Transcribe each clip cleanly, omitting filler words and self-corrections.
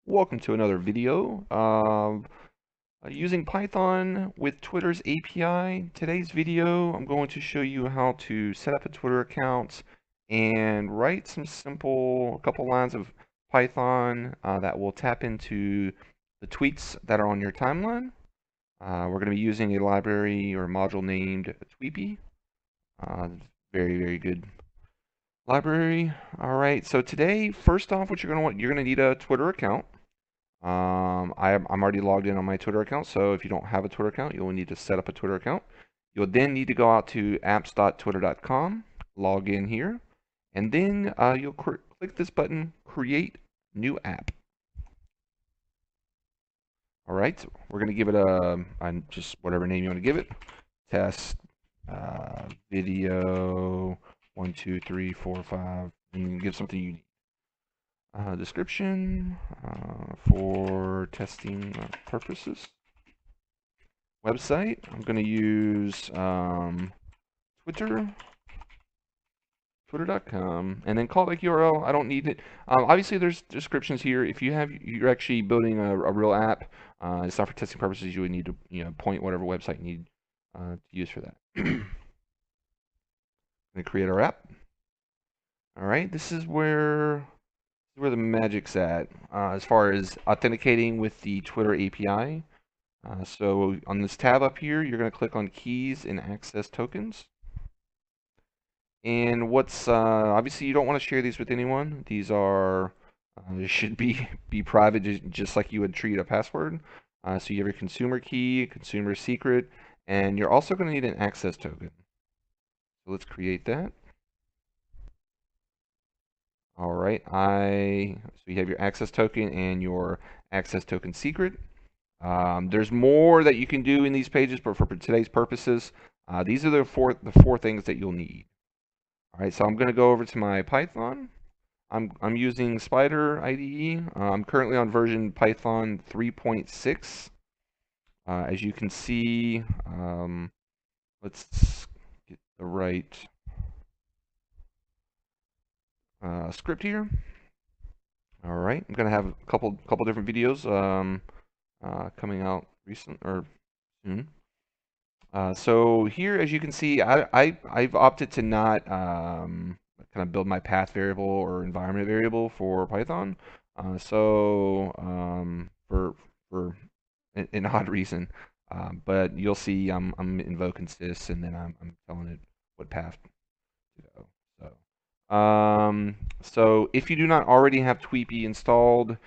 Welcome to another video of using Python with Twitter's API. Today's video, I'm going to show you how to set up a Twitter account and write some a couple lines of Python that will tap into the tweets that are on your timeline. We're going to be using a library or module named Tweepy. Very good library. All right, so today, first off, what you're going to need a Twitter account. I'm already logged in on my Twitter account, so if you don't have a Twitter account, you'll need to set up a Twitter account. You'll then need to go out to apps.twitter.com, log in here, and then you'll click this button, Create New App. All right, we're going to give it just whatever name you want to give it. Test video 1, 2, 3, 4, 5, and you can give something unique. Description for testing purposes. Website, I'm going to use twitter.com, and then callback URL. I don't need it. Obviously, there's descriptions here. If you're actually building a real app, it's not for testing purposes. You would need to point whatever website you need to use for that. Going to create our app. All right, this is where the magic's at as far as authenticating with the Twitter API. So on this tab up here, you're going to click on keys and access tokens. And what's obviously you don't want to share these with anyone. These are should be private, just like you would treat a password. So you have your consumer key, consumer secret, and you're also going to need an access token. So let's create that. All right, so you have your access token and your access token secret. There's more that you can do in these pages, but for today's purposes, these are the four things that you'll need. All right, so I'm going to go over to my Python. I'm using Spider IDE. I'm currently on version Python 3.6. As you can see, let's get the right script here. All right, I'm gonna have a couple different videos coming out soon. So here, as you can see, I've opted to not kind of build my path variable or environment variable for Python. For an odd reason, but you'll see I'm invoking sys and then I'm telling it what path to go. So if you do not already have Tweepy installed,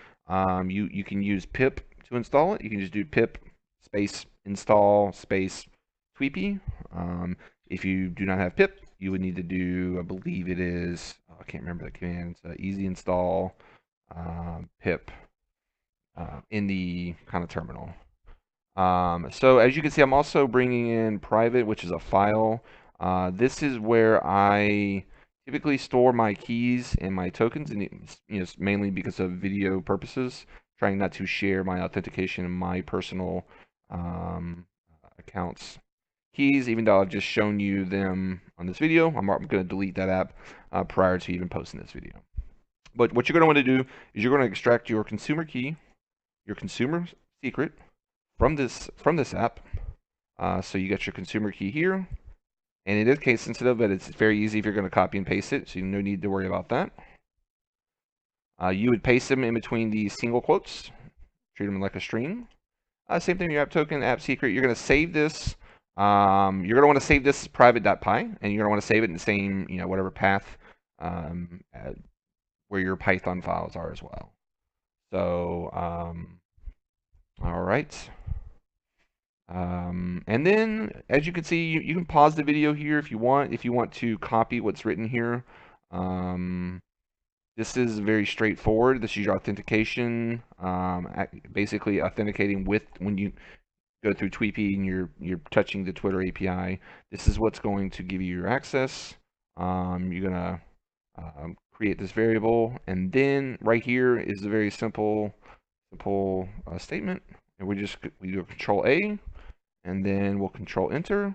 you can use pip to install it. You can just do pip space install space Tweepy. If you do not have pip, you would need to do, I believe it is, I can't remember the command. It's easy install pip in the kind of terminal. So as you can see, I'm also bringing in private, which is a file. This is where I typically store my keys and my tokens, and it's mainly because of video purposes, trying not to share my authentication and my personal accounts keys, even though I've just shown you them on this video. I'm going to delete that app prior to even posting this video. But what you're going to want to do is you're going to extract your consumer key, your consumer secret from this app. So you got your consumer key here. And it is case sensitive, but it's very easy if you're going to copy and paste it, so you no need to worry about that. You would paste them in between these single quotes, treat them like a string. Same thing with your app token, app secret. You're going to save this. You're going to want to save this as private.py, and you're going to want to save it in the same, whatever path where your Python files are as well. So, all right. And then, as you can see, you can pause the video here if you want. If you want to copy what's written here, this is very straightforward. This is your authentication, basically authenticating when you go through Tweepy and you're touching the Twitter API. This is what's going to give you your access. You're gonna create this variable, and then right here is a very simple statement, and we do Control A. And then we'll Control Enter.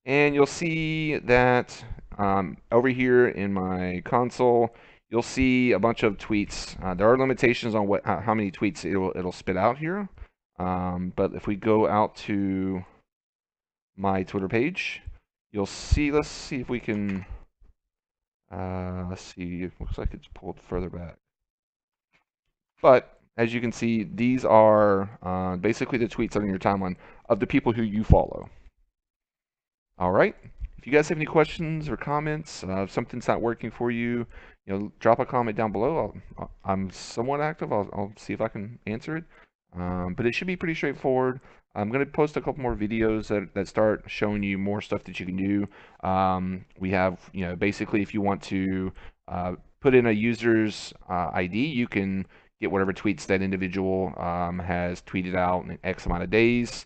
And you'll see that over here in my console, you'll see a bunch of tweets. There are limitations on how many tweets it'll spit out here. But if we go out to my Twitter page, you'll see. Let's see if we can. Let's see. It looks like it's pulled further back. But as you can see, these are basically the tweets on your timeline of the people who you follow. All right. If you guys have any questions or comments, if something's not working for you, drop a comment down below. I'm somewhat active. I'll see if I can answer it. But it should be pretty straightforward. I'm going to post a couple more videos that start showing you more stuff that you can do. We have, basically if you want to put in a user's ID, you can get whatever tweets that individual has tweeted out in X amount of days.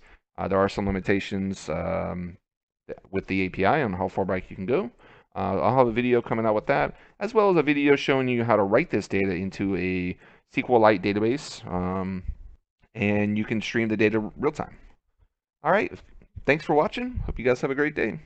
There are some limitations with the API on how far back you can go. I'll have a video coming out with that, as well as a video showing you how to write this data into a SQLite database, and you can stream the data real time. All right, thanks for watching. Hope you guys have a great day.